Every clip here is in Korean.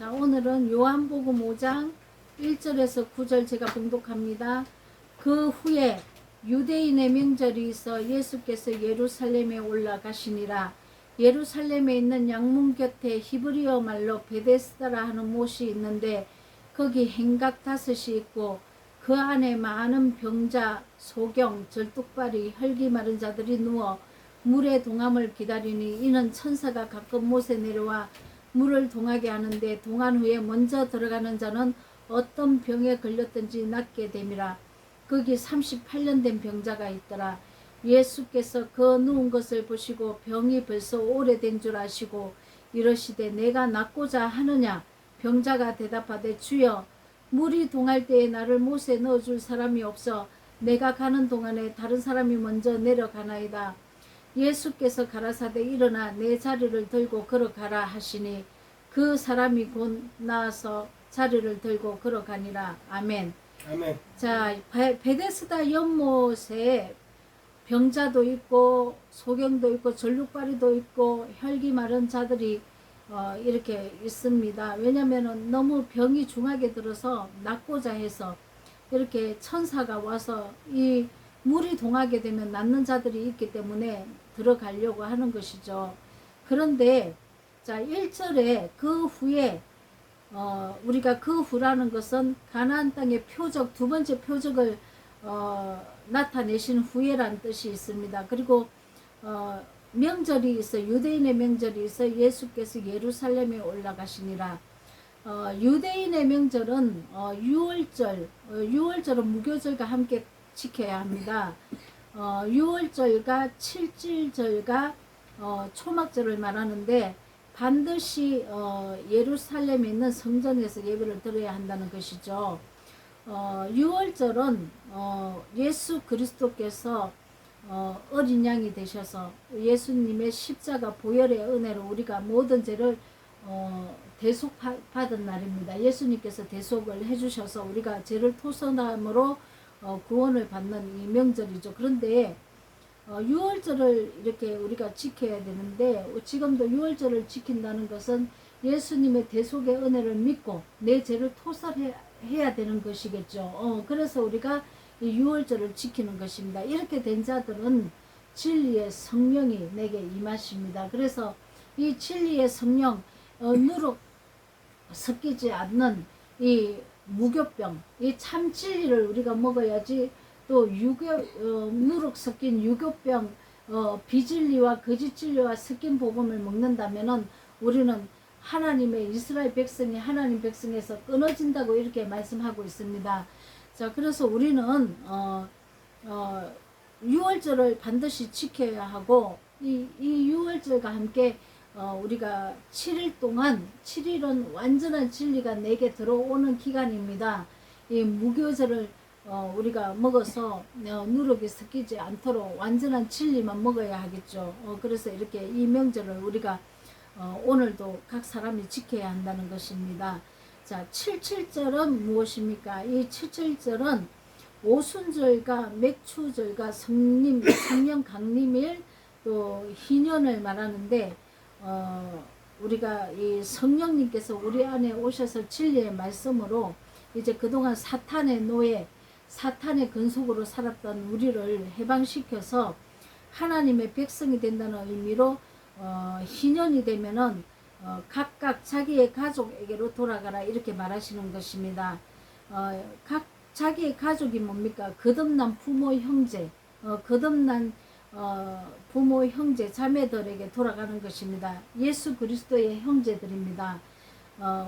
자, 오늘은 요한복음 5장 1절에서 9절 제가 봉독합니다. 그 후에 유대인의 명절이 있어 예수께서 예루살렘에 올라가시니라. 예루살렘에 있는 양문 곁에 히브리어 말로 베데스다라 하는 못이 있는데 거기 행각 5이 있고 그 안에 많은 병자, 소경, 절뚝발이, 혈기 마른 자들이 누워 물의 동함을 기다리니 이는 천사가 가끔 못에 내려와 물을 동하게 하는데 동한 후에 먼저 들어가는 자는 어떤 병에 걸렸든지 낫게 됨이라. 거기 38년 된 병자가 있더라. 예수께서 그 누운 것을 보시고 병이 벌써 오래된 줄 아시고 이러시되 내가 낫고자 하느냐. 병자가 대답하되 주여 물이 동할 때에 나를 못에 넣어줄 사람이 없어 내가 가는 동안에 다른 사람이 먼저 내려가나이다. 예수께서 가라사대 일어나 내 자리를 들고 걸어가라 하시니 그 사람이 곧 나와서 자리를 들고 걸어가니라. 아멘. 아멘. 자, 베데스다 연못에 병자도 있고 소경도 있고 전룩발이도 있고 혈기 마른 자들이 이렇게 있습니다. 왜냐면은 너무 병이 중하게 들어서 낫고자 해서 이렇게 천사가 와서 이 물이 동하게 되면 낫는 자들이 있기 때문에 들어가려고 하는 것이죠. 그런데 자 1절에 그 후에 우리가 그 후라는 것은 가나안 땅의 표적, 두 번째 표적을 나타내신 후에란 뜻이 있습니다. 그리고 명절이 있어, 유대인의 명절이 있어 예수께서 예루살렘에 올라가시니라. 유대인의 명절은 6월절, 6월절은 무교절과 함께 지켜야 합니다. 6월절과 칠칠절과 초막절을 말하는데 반드시 예루살렘에 있는 성전에서 예배를 드려야 한다는 것이죠. 6월절은 예수 그리스도께서 어린 양이 되셔서 예수님의 십자가 보혈의 은혜로 우리가 모든 죄를 대속받은 날입니다. 예수님께서 대속을 해주셔서 우리가 죄를 토선함으로 구원을 받는 이 명절이죠. 그런데 6월절을 이렇게 우리가 지켜야 되는데 지금도 6월절을 지킨다는 것은 예수님의 대속의 은혜를 믿고 내 죄를 토설해야 되는 것이겠죠. 그래서 우리가 이 6월절을 지키는 것입니다. 이렇게 된 자들은 진리의 성령이 내게 임하십니다. 그래서 이 진리의 성령, 누룩 섞이지 않는 이 무교병, 이 참 진리를 우리가 먹어야지 또 누룩 섞인 유교병, 비진리와 거짓 진리와 섞인 복음을 먹는다면은 우리는 하나님의 이스라엘 백성이 하나님 백성에서 끊어진다고 이렇게 말씀하고 있습니다. 자, 그래서 우리는 6월절을 반드시 지켜야 하고 이 6월절과 함께 우리가 7일 동안 7일은 완전한 진리가 내게 들어오는 기간입니다. 이 무교절을 우리가 먹어서 누룩이 섞이지 않도록 완전한 진리만 먹어야 하겠죠. 그래서 이렇게 이 명절을 우리가 오늘도 각 사람이 지켜야 한다는 것입니다. 자, 77절은 무엇입니까? 이 77절은 오순절과 맥추절과 성령 강림일 또 희년을 말하는데 우리가 이 성령님께서 우리 안에 오셔서 진리의 말씀으로 이제 그동안 사탄의 노예, 사탄의 근속으로 살았던 우리를 해방시켜서 하나님의 백성이 된다는 의미로 희년이 되면은 각각 자기의 가족에게로 돌아가라 이렇게 말하시는 것입니다. 각 자기의 가족이 뭡니까? 거듭난 부모 형제, 거듭난 부모 형제 자매들에게 돌아가는 것입니다. 예수 그리스도의 형제들입니다.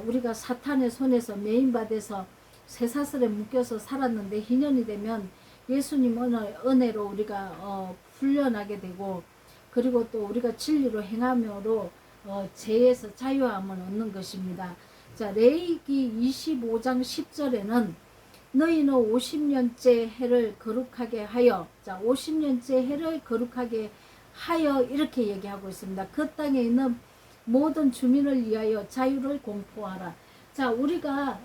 우리가 사탄의 손에서 매인받아서 쇠사슬에 묶여서 살았는데 희년이 되면 예수님 은혜로 우리가 풀려나게 되고 그리고 또 우리가 진리로 행함으로 죄에서 자유함을 얻는 것입니다. 자, 레위기 25장 10절에는 너희는 50년째 해를 거룩하게 하여, 자 50년째 해를 거룩하게 하여 이렇게 얘기하고 있습니다. 그 땅에 있는 모든 주민을 위하여 자유를 공포하라. 자, 우리가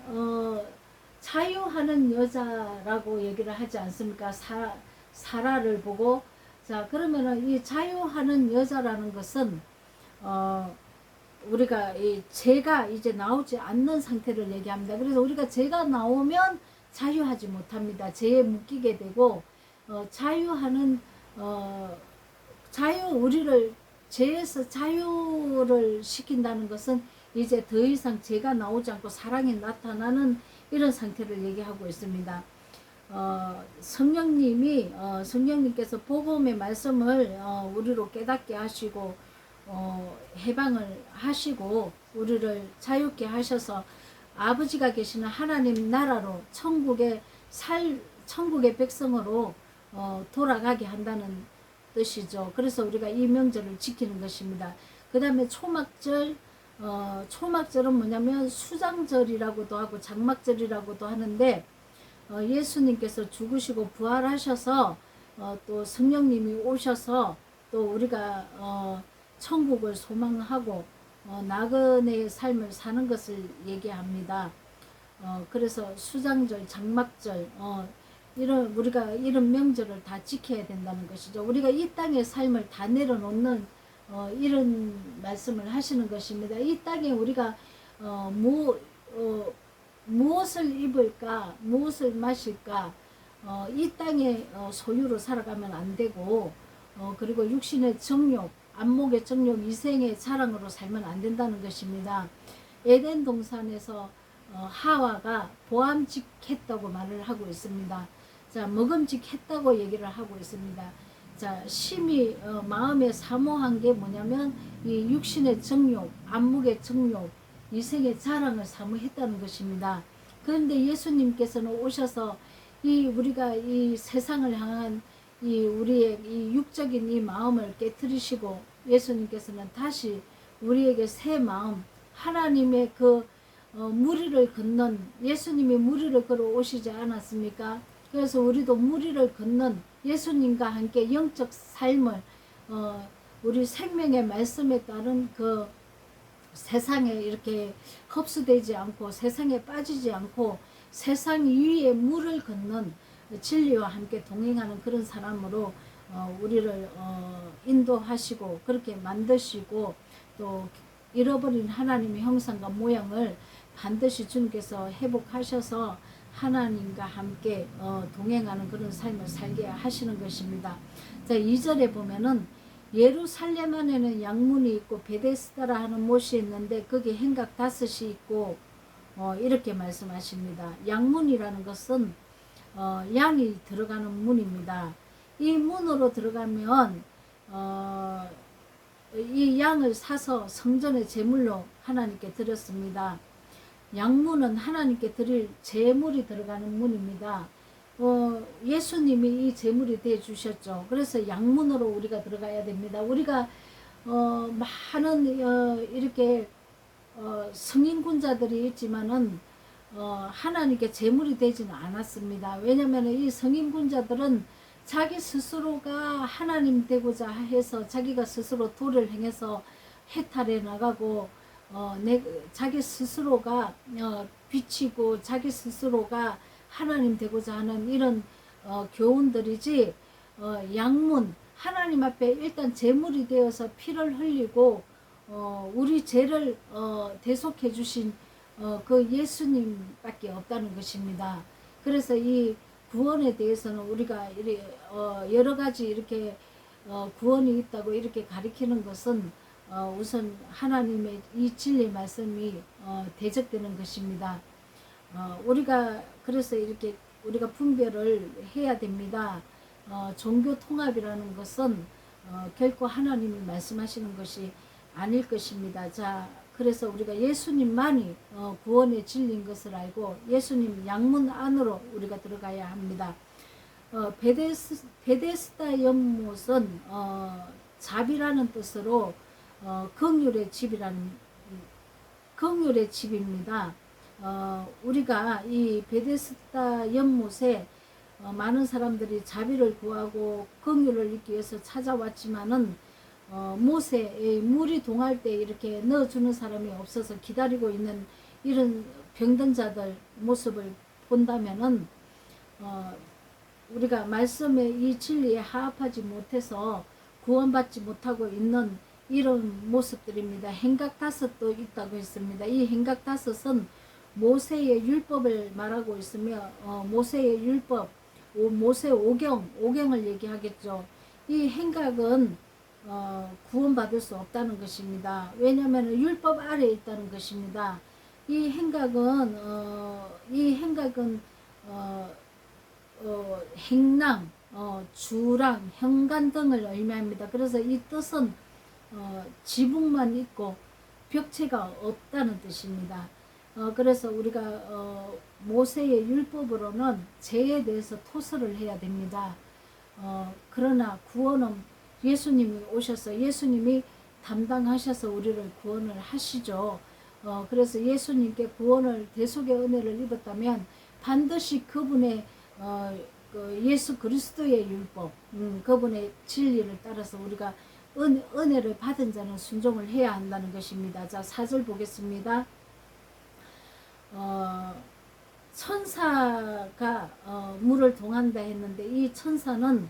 자유하는 여자라고 얘기를 하지 않습니까? 사라를 보고. 자, 그러면은 이 자유하는 여자라는 것은 우리가 이 죄가 이제 나오지 않는 상태를 얘기합니다. 그래서 우리가 죄가 나오면 자유하지 못합니다. 죄에 묶이게 되고 자유하는 우리를 죄에서 자유를 시킨다는 것은 이제 더 이상 죄가 나오지 않고 사랑이 나타나는 이런 상태를 얘기하고 있습니다. 성령님께서 복음의 말씀을 우리로 깨닫게 하시고 해방을 하시고 우리를 자유케 하셔서 아버지가 계시는 하나님 나라로 천국의 백성으로 돌아가게 한다는 뜻이죠. 그래서 우리가 이 명절을 지키는 것입니다. 그 다음에 초막절은 뭐냐면 수장절이라고도 하고 장막절이라고도 하는데 예수님께서 죽으시고 부활하셔서 또 성령님이 오셔서 또 우리가 천국을 소망하고 나그네의 삶을 사는 것을 얘기합니다. 그래서 수장절, 장막절 우리가 이런 명절을 다 지켜야 된다는 것이죠. 우리가 이 땅의 삶을 다 내려놓는 이런 말씀을 하시는 것입니다. 이 땅에 우리가 무엇을 입을까, 무엇을 마실까, 이 땅의 소유로 살아가면 안 되고, 그리고 육신의 정욕, 안목의 정욕, 이생의 자랑으로 살면 안 된다는 것입니다. 에덴 동산에서 하와가 보암직했다고 말을 하고 있습니다. 자, 먹음직했다고 얘기를 하고 있습니다. 자, 심히 마음에 사모한 게 뭐냐면 이 육신의 정욕, 안목의 정욕, 이생의 자랑을 사모했다는 것입니다. 그런데 예수님께서는 오셔서 우리가 이 세상을 향한 우리의 이 육적인 이 마음을 깨뜨리시고 예수님께서는 다시 우리에게 새 마음, 하나님의 무리를 걷는, 예수님이 무리를 걸어 오시지 않았습니까? 그래서 우리도 무리를 걷는 예수님과 함께 영적 삶을 우리 생명의 말씀에 따른 세상에 이렇게 흡수되지 않고 세상에 빠지지 않고 세상 위에 물을 걷는 진리와 함께 동행하는 그런 사람으로 우리를 인도하시고 그렇게 만드시고 또 잃어버린 하나님의 형상과 모양을 반드시 주님께서 회복하셔서 하나님과 함께 동행하는 그런 삶을 살게 하시는 것입니다. 자, 2절에 보면은 예루살렘 안에는 양문이 있고 베데스다라 하는 못이 있는데 거기 행각 5이 있고 이렇게 말씀하십니다. 양문이라는 것은 양이 들어가는 문입니다. 이 문으로 들어가면 이 양을 사서 성전의 제물로 하나님께 드렸습니다. 양문은 하나님께 드릴 제물이 들어가는 문입니다. 예수님이 이 제물이 되어 주셨죠. 그래서 양문으로 우리가 들어가야 됩니다. 우리가 많은 이렇게 성인군자들이 있지만은 하나님께 제물이 되지는 않았습니다. 왜냐하면 이 성인군자들은 자기 스스로가 하나님 되고자 해서 자기가 스스로 도를 행해서 해탈해 나가고 자기 스스로가 비치고 자기 스스로가 하나님 되고자 하는 이런 교훈들이지 양문 하나님 앞에 일단 제물이 되어서 피를 흘리고 우리 죄를 대속해 주신 그 예수님밖에 없다는 것입니다. 그래서 이 구원에 대해서는 우리가 여러 가지 이렇게 구원이 있다고 이렇게 가리키는 것은 우선 하나님의 이 진리 말씀이 대적되는 것입니다. 우리가 그래서 이렇게 우리가 분별을 해야 됩니다. 종교 통합이라는 것은 결코 하나님이 말씀하시는 것이 아닐 것입니다. 자, 그래서 우리가 예수님만이 구원의 진리인 것을 알고 예수님 양문 안으로 우리가 들어가야 합니다. 베데스다 연못은 자비라는 뜻으로 긍휼의 집입니다. 우리가 이 베데스다 연못에 많은 사람들이 자비를 구하고 긍휼을 잊기 위해서 찾아왔지만은 못에 물이 동할 때 이렇게 넣어주는 사람이 없어서 기다리고 있는 이런 병든 자들 모습을 본다면은 우리가 말씀의 이 진리에 하합하지 못해서 구원받지 못하고 있는 이런 모습들입니다. 행각 다섯도 있다고 했습니다. 이 행각 다섯은 모세의 율법을 말하고 있으며 모세의 율법, 모세 오경을 얘기하겠죠. 이 행각은 구원받을 수 없다는 것입니다. 왜냐하면 율법 아래에 있다는 것입니다. 이 행각은 행랑, 주랑, 현관 등을 의미합니다. 그래서 이 뜻은 지붕만 있고 벽체가 없다는 뜻입니다. 그래서 우리가 모세의 율법으로는 죄에 대해서 토설을 해야 됩니다. 그러나 구원은 예수님이 오셔서 예수님이 담당하셔서 우리를 구원을 하시죠. 그래서 예수님께 구원을 대속의 은혜를 입었다면 반드시 그분의 예수 그리스도의 율법, 그분의 진리를 따라서 우리가 은혜를 받은 자는 순종을 해야 한다는 것입니다. 자, 4절 보겠습니다. 천사가 물을 동한다 했는데 이 천사는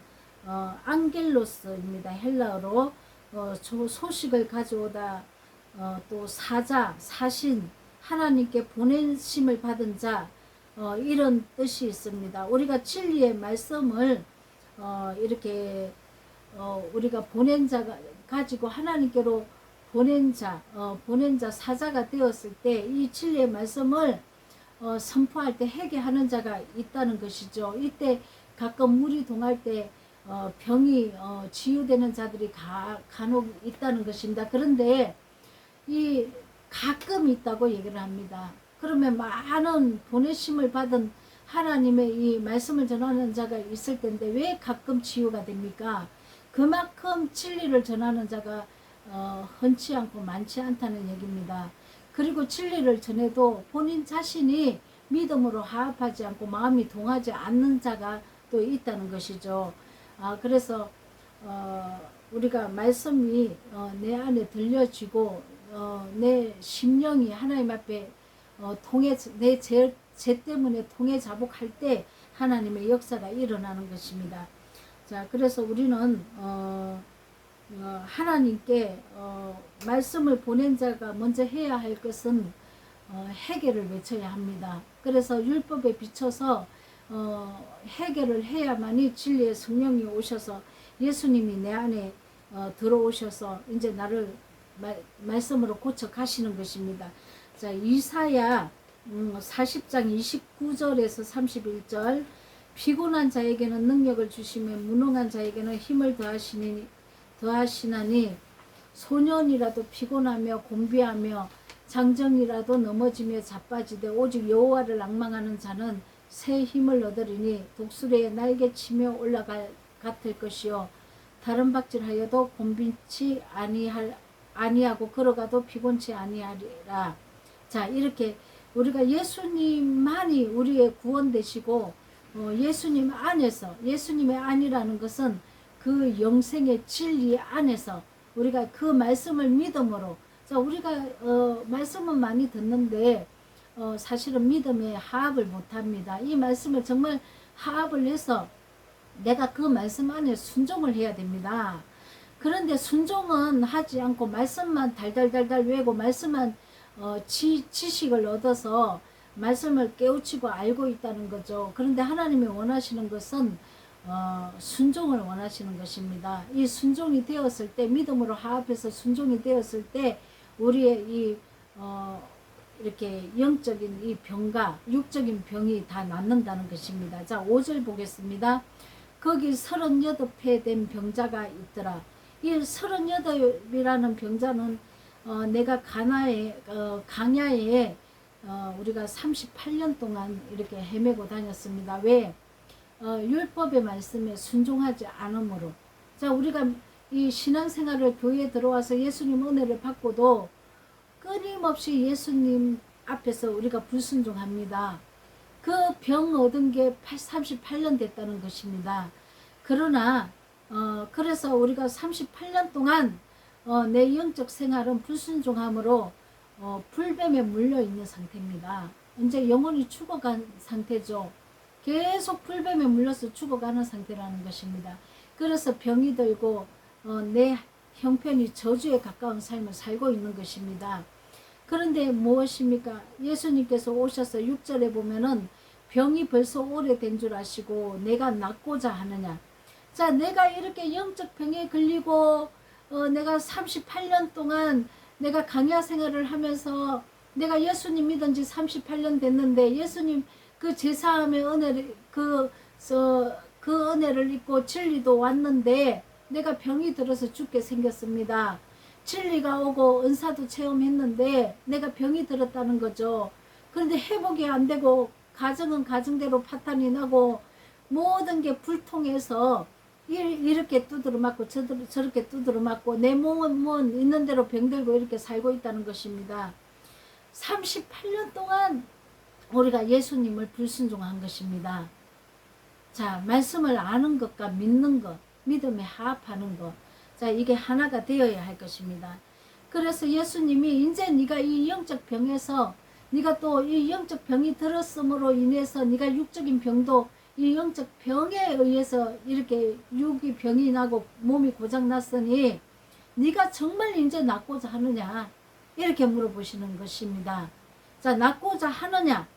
앙겔로스입니다. 헬라어로 소식을 가져오다, 또 사자, 사신, 하나님께 보내심을 받은 자, 이런 뜻이 있습니다. 우리가 진리의 말씀을 이렇게 우리가 보낸 자가 가지고 하나님께로 보낸 자 사자가 되었을 때 이 진리의 말씀을 선포할 때 회개하는 자가 있다는 것이죠. 이때 가끔 물이 동할 때 병이 치유되는 자들이 간혹 있다는 것입니다. 그런데 이 가끔 있다고 얘기를 합니다. 그러면 많은 보내심을 받은 하나님의 이 말씀을 전하는 자가 있을 텐데 왜 가끔 치유가 됩니까? 그만큼 진리를 전하는 자가 흔치 않고 많지 않다는 얘기입니다. 그리고 진리를 전해도 본인 자신이 믿음으로 화합하지 않고 마음이 동하지 않는 자가 또 있다는 것이죠. 그래서 우리가 말씀이 내 안에 들려지고 내 심령이 하나님 앞에 내 죄 때문에 통해 자복할 때 하나님의 역사가 일어나는 것입니다. 자, 그래서 우리는 하나님께 말씀을 보낸 자가 먼저 해야 할 것은 회개를 외쳐야 합니다. 그래서 율법에 비춰서 회개를 해야만이 진리의 성령이 오셔서 예수님이 내 안에 들어오셔서 이제 나를 말씀으로 고쳐 가시는 것입니다. 자, 이사야 40장 29절에서 31절, 피곤한 자에게는 능력을 주시며 무능한 자에게는 힘을 더하시나니 소년이라도 피곤하며 곤비하며 장정이라도 넘어지며 자빠지되 오직 여호와를 앙망하는 자는 새 힘을 얻으리니 독수리에 날개치며 올라갈 것이요 다른 박질하여도 곤비치 아니하고 걸어가도 피곤치 아니하리라. 자, 이렇게 우리가 예수님만이 우리의 구원 되시고 예수님 안에서, 예수님의 안이라는 것은 그 영생의 진리 안에서 우리가 그 말씀을 믿음으로, 자, 우리가 말씀은 많이 듣는데 사실은 믿음에 하합을 못합니다. 이 말씀을 정말 하합을 해서 내가 그 말씀 안에 순종을 해야 됩니다. 그런데 순종은 하지 않고 말씀만 달달달달 외고 말씀만 지식을 얻어서 말씀을 깨우치고 알고 있다는 거죠. 그런데 하나님이 원하시는 것은 순종을 원하시는 것입니다. 이 순종이 되었을 때, 믿음으로 하합해서 순종이 되었을 때 우리의 이 이렇게 영적인 이 병과 육적인 병이 다 낫는다는 것입니다. 자, 5절 보겠습니다. 거기 38회 된 병자가 있더라. 이 38이라는 병자는 내가 강야에 우리가 38년 동안 이렇게 헤매고 다녔습니다. 왜? 율법의 말씀에 순종하지 않으므로. 자, 우리가 이 신앙생활을 교회에 들어와서 예수님 은혜를 받고도 끊임없이 예수님 앞에서 우리가 불순종합니다. 그 병 얻은 게 38년 됐다는 것입니다. 그러나 그래서 우리가 38년 동안 내 영적 생활은 불순종함으로 불뱀에 물려 있는 상태입니다. 이제 영혼이 죽어간 상태죠. 계속 불뱀에 물려서 죽어가는 상태라는 것입니다. 그래서 병이 들고 내 형편이 저주에 가까운 삶을 살고 있는 것입니다. 그런데 무엇입니까? 예수님께서 오셔서 6절에 보면은 병이 벌써 오래된 줄 아시고 내가 낫고자 하느냐. 자, 내가 이렇게 영적 병에 걸리고 내가 38년 동안 내가 강야 생활을 하면서 내가 예수님 믿은 지 38년 됐는데 예수님 그 제사함의 은혜를 그 은혜를 입고 진리도 왔는데 내가 병이 들어서 죽게 생겼습니다. 진리가 오고 은사도 체험했는데 내가 병이 들었다는 거죠. 그런데 회복이 안 되고 가정은 가정대로 파탄이 나고 모든 게 불통해서 이렇게 두드러 맞고 저렇게 두드러 맞고 내 몸은 있는 대로 병들고 이렇게 살고 있다는 것입니다. 38년 동안 우리가 예수님을 불순종한 것입니다. 자, 말씀을 아는 것과 믿는 것, 믿음에 합하는 것. 자, 이게 하나가 되어야 할 것입니다. 그래서 예수님이 이제 네가 이 영적 병에서 네가 또 이 영적 병이 들었음으로 인해서 네가 육적인 병도 이 영적 병에 의해서 이렇게 육이 병이 나고 몸이 고장 났으니 네가 정말 이제 낫고자 하느냐 이렇게 물어보시는 것입니다. 자, 낫고자 하느냐.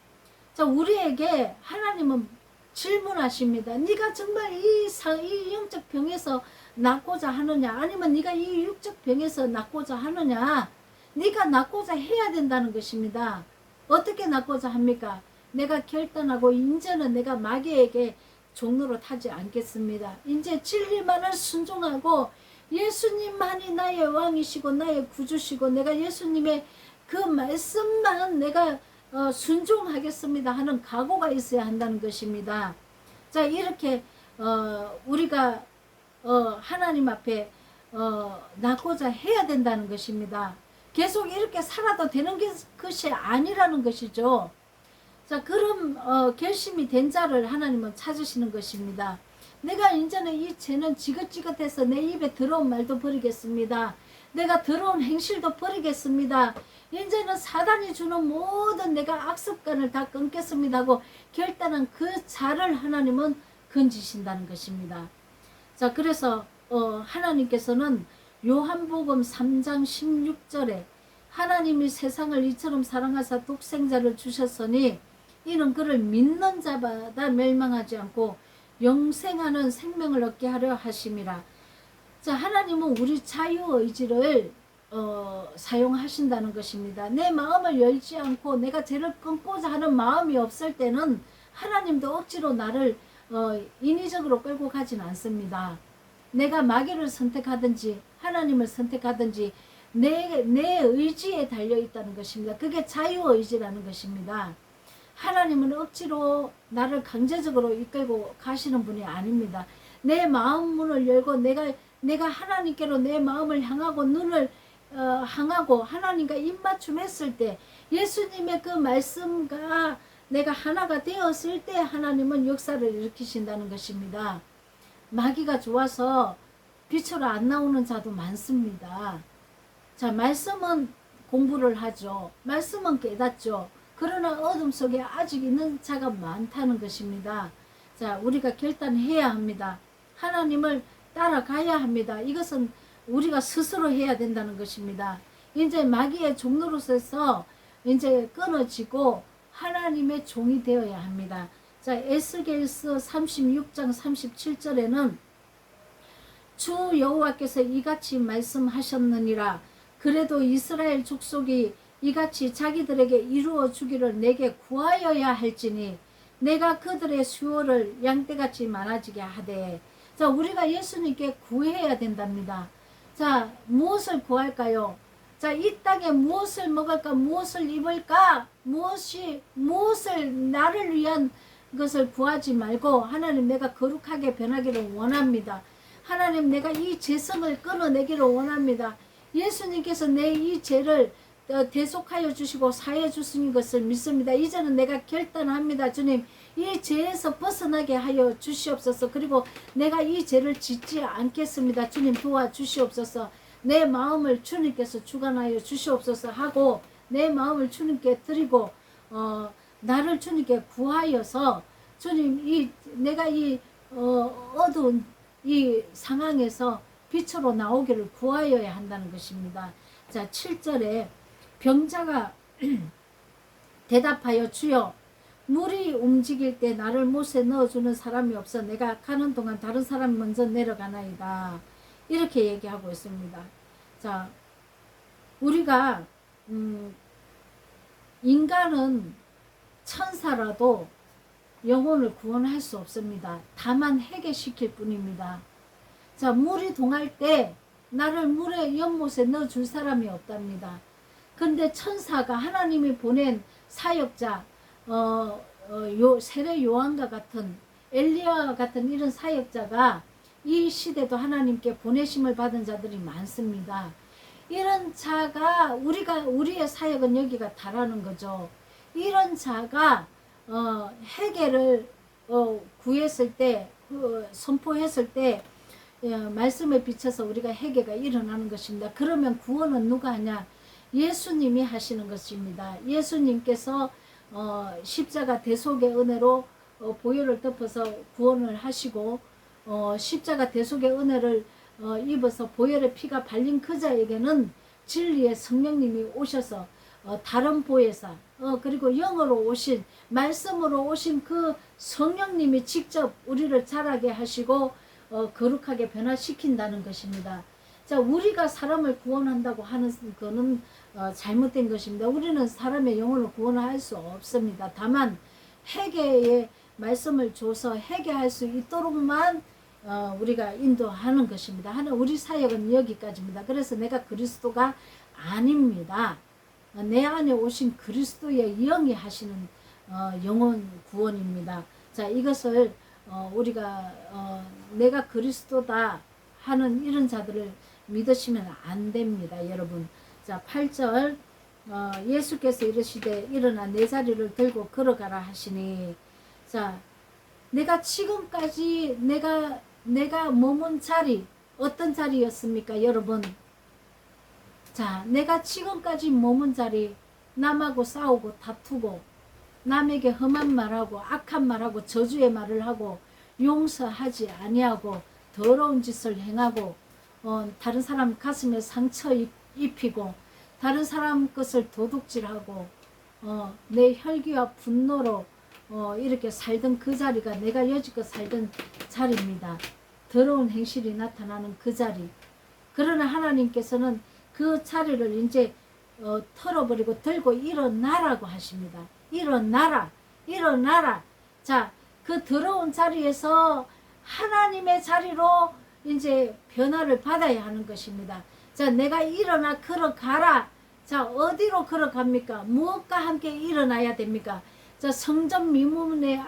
자, 우리에게 하나님은 질문하십니다. 네가 정말 이 영적 병에서 낫고자 하느냐 아니면 네가 이 육적 병에서 낫고자 하느냐. 네가 낫고자 해야 된다는 것입니다. 어떻게 낫고자 합니까? 내가 결단하고 이제는 내가 마귀에게 종로로 타지 않겠습니다. 이제 진리만을 순종하고 예수님만이 나의 왕이시고 나의 구주시고 내가 예수님의 그 말씀만 내가 순종하겠습니다 하는 각오가 있어야 한다는 것입니다. 자, 이렇게 우리가 하나님 앞에 낫고자 해야 된다는 것입니다. 계속 이렇게 살아도 되는 것이 아니라는 것이죠. 자, 그럼 결심이 된 자를 하나님은 찾으시는 것입니다. 내가 이제는 이 죄는 지긋지긋해서 내 입에 들어온 말도 버리겠습니다. 내가 들어온 행실도 버리겠습니다. 이제는 사단이 주는 모든 내가 악습관을 다 끊겠습니다 하고 결단한 그 자를 하나님은 건지신다는 것입니다. 자, 그래서 하나님께서는 요한복음 3장 16절에 하나님이 세상을 이처럼 사랑하사 독생자를 주셨으니 이는 그를 믿는 자마다 멸망하지 않고 영생하는 생명을 얻게 하려 하심이라. 자, 하나님은 우리 자유의지를 사용하신다는 것입니다. 내 마음을 열지 않고 내가 죄를 끊고자 하는 마음이 없을 때는 하나님도 억지로 나를 인위적으로 끌고 가진 않습니다. 내가 마귀를 선택하든지 하나님을 선택하든지 내 의지에 달려있다는 것입니다. 그게 자유의지라는 것입니다. 하나님은 억지로 나를 강제적으로 이끌고 가시는 분이 아닙니다. 내 마음 문을 열고 내가 하나님께로 내 마음을 향하고 눈을 향하고 하나님과 입맞춤 했을 때 예수님의 그 말씀과 내가 하나가 되었을 때 하나님은 역사를 일으키신다는 것입니다. 마귀가 좋아서 빛으로 안 나오는 자도 많습니다. 자, 말씀은 공부를 하죠. 말씀은 깨닫죠. 그러나 어둠 속에 아직 있는 자가 많다는 것입니다. 자, 우리가 결단해야 합니다. 하나님을 따라가야 합니다. 이것은 우리가 스스로 해야 된다는 것입니다. 이제 마귀의 종로로서 이제 끊어지고 하나님의 종이 되어야 합니다. 자, 에스겔서 36장 37절에는 주 여호와께서 이같이 말씀하셨느니라. 그래도 이스라엘 족속이 이같이 자기들에게 이루어 주기를 내게 구하여야 할지니 내가 그들의 수요를 양떼같이 많아지게 하되. 자, 우리가 예수님께 구해야 된답니다. 자, 무엇을 구할까요? 자, 이 땅에 무엇을 먹을까, 무엇을 입을까, 무엇을 나를 위한 것을 구하지 말고 하나님 내가 거룩하게 변하기를 원합니다. 하나님 내가 이 죄성을 끊어내기를 원합니다. 예수님께서 내 이 죄를 대속하여 주시고 사해 주신 것을 믿습니다. 이제는 내가 결단합니다. 주님, 이 죄에서 벗어나게 하여 주시옵소서. 그리고 내가 이 죄를 짓지 않겠습니다. 주님 도와주시옵소서. 내 마음을 주님께서 주관하여 주시옵소서 하고 내 마음을 주님께 드리고 나를 주님께 구하여서 주님 내가 이 어두운 이 상황에서 빛으로 나오기를 구하여야 한다는 것입니다. 자, 7절에 병자가 대답하여 주여 물이 움직일 때 나를 못에 넣어주는 사람이 없어 내가 가는 동안 다른 사람이 먼저 내려가나이다. 이렇게 얘기하고 있습니다. 자, 우리가 인간은 천사라도 영혼을 구원할 수 없습니다. 다만 해결시킬 뿐입니다. 자, 물이 동할 때 나를 물의 연못에 넣어줄 사람이 없답니다. 그런데 천사가 하나님이 보낸 사역자, 세례 요한과 같은 엘리야와 같은 이런 사역자가 이 시대도 하나님께 보내심을 받은 자들이 많습니다. 이런 자가 우리의 사역은 여기가 다라는 거죠. 이런 자가 해결을 구했을 때, 선포했을 때 말씀에 비춰서 우리가 해결가 일어나는 것입니다. 그러면 구원은 누가 하냐? 예수님이 하시는 것입니다. 예수님께서 십자가 대속의 은혜로 보혈을 덮어서 구원을 하시고 십자가 대속의 은혜를 입어서 보혈의 피가 발린 그 자에게는 진리의 성령님이 오셔서 다른 보혜사 그리고 영으로 오신 말씀으로 오신 그 성령님이 직접 우리를 자라게 하시고 거룩하게 변화시킨다는 것입니다. 자, 우리가 사람을 구원한다고 하는 거는 잘못된 것입니다. 우리는 사람의 영혼을 구원할 수 없습니다. 다만 회개의 말씀을 줘서 회개할 수 있도록만 우리가 인도하는 것입니다. 우리 사역은 여기까지입니다. 그래서 내가 그리스도가 아닙니다. 내 안에 오신 그리스도의 영이 하시는 영혼 구원입니다. 자, 이것을 우리가 내가 그리스도다 하는 이런 자들을 믿으시면 안 됩니다, 여러분. 자, 8절 예수께서 이르시되 일어나 내 자리를 들고 걸어가라 하시니, 자, 내가 지금까지 내가 머문 자리 어떤 자리였습니까, 여러분? 자, 내가 지금까지 머문 자리, 남하고 싸우고 다투고 남에게 험한 말하고 악한 말하고 저주의 말을 하고 용서하지 아니하고 더러운 짓을 행하고 다른 사람 가슴에 상처 입히고 다른 사람 것을 도둑질하고 내 혈기와 분노로 이렇게 살던 그 자리가 내가 여지껏 살던 자리입니다. 더러운 행실이 나타나는 그 자리. 그러나 하나님께서는 그 자리를 이제 털어버리고 들고 일어나라고 하십니다. 일어나라, 일어나라. 자, 그 더러운 자리에서 하나님의 자리로 이제 변화를 받아야 하는 것입니다. 자, 내가 일어나 걸어가라. 자, 어디로 걸어갑니까? 무엇과 함께 일어나야 됩니까? 자, 성전 미문에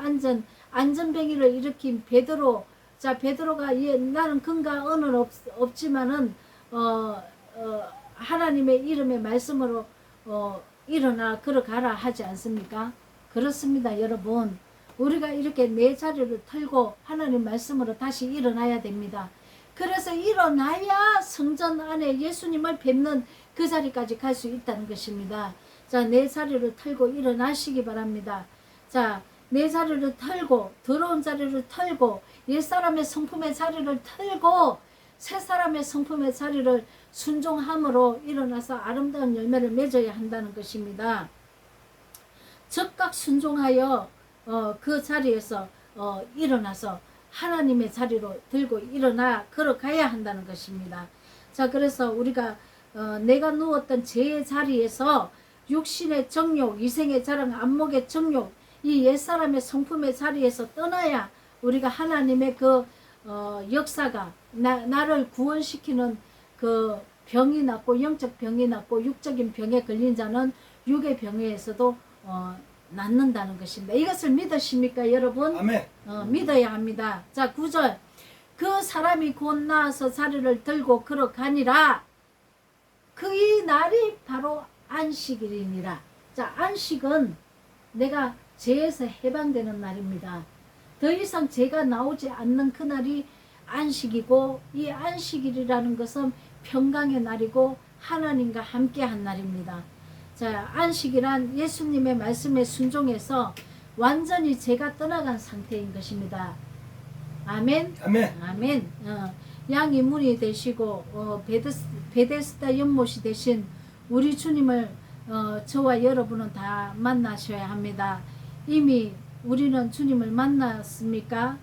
안전뱅이를 일으킨 베드로. 자, 베드로가 나는 근거 언어는 없지만은 하나님의 이름의 말씀으로 일어나 걸어가라 하지 않습니까? 그렇습니다, 여러분. 우리가 이렇게 내 자리를 털고 하나님 말씀으로 다시 일어나야 됩니다. 그래서 일어나야 성전 안에 예수님을 뵙는 그 자리까지 갈 수 있다는 것입니다. 자, 내 자리를 털고 일어나시기 바랍니다. 자, 내 자리를 털고 더러운 자리를 털고 옛사람의 성품의 자리를 털고 새사람의 성품의 자리를 순종함으로 일어나서 아름다운 열매를 맺어야 한다는 것입니다. 즉각 순종하여 그 자리에서 일어나서 하나님의 자리로 들고 일어나 걸어가야 한다는 것입니다. 자, 그래서 우리가 내가 누웠던 죄의 자리에서 육신의 정욕, 이생의 자랑, 안목의 정욕, 이 옛사람의 성품의 자리에서 떠나야 우리가 하나님의 그 역사가 나를 구원시키는 그 병이 낫고 영적 병이 낫고 육적인 병에 걸린 자는 육의 병에서도 낫는다는 것입니다. 이것을 믿으십니까, 여러분? 아멘. 믿어야 합니다. 자, 9절. 그 사람이 곧 나아서 자리를 들고 걸어가니라. 그의 날이 바로 안식일이니라. 자, 안식은 내가 죄에서 해방되는 날입니다. 더 이상 죄가 나오지 않는 그날이 안식이고, 이 안식일이라는 것은 평강의 날이고 하나님과 함께한 날입니다. 자, 안식이란 예수님의 말씀에 순종해서 완전히 죄가 떠나간 상태인 것입니다. 아멘. 아멘. 아멘. 양이문이 되시고 베데스다 연못이 되신 우리 주님을 저와 여러분은 다 만나셔야 합니다. 이미 우리는 주님을 만났습니까?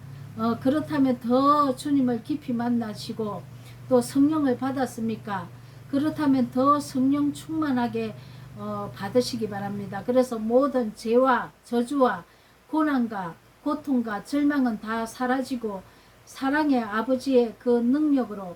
그렇다면 더 주님을 깊이 만나시고 또 성령을 받았습니까? 그렇다면 더 성령 충만하게 받으시기 바랍니다. 그래서 모든 죄와 저주와 고난과 고통과 절망은 다 사라지고 사랑의 아버지의 그 능력으로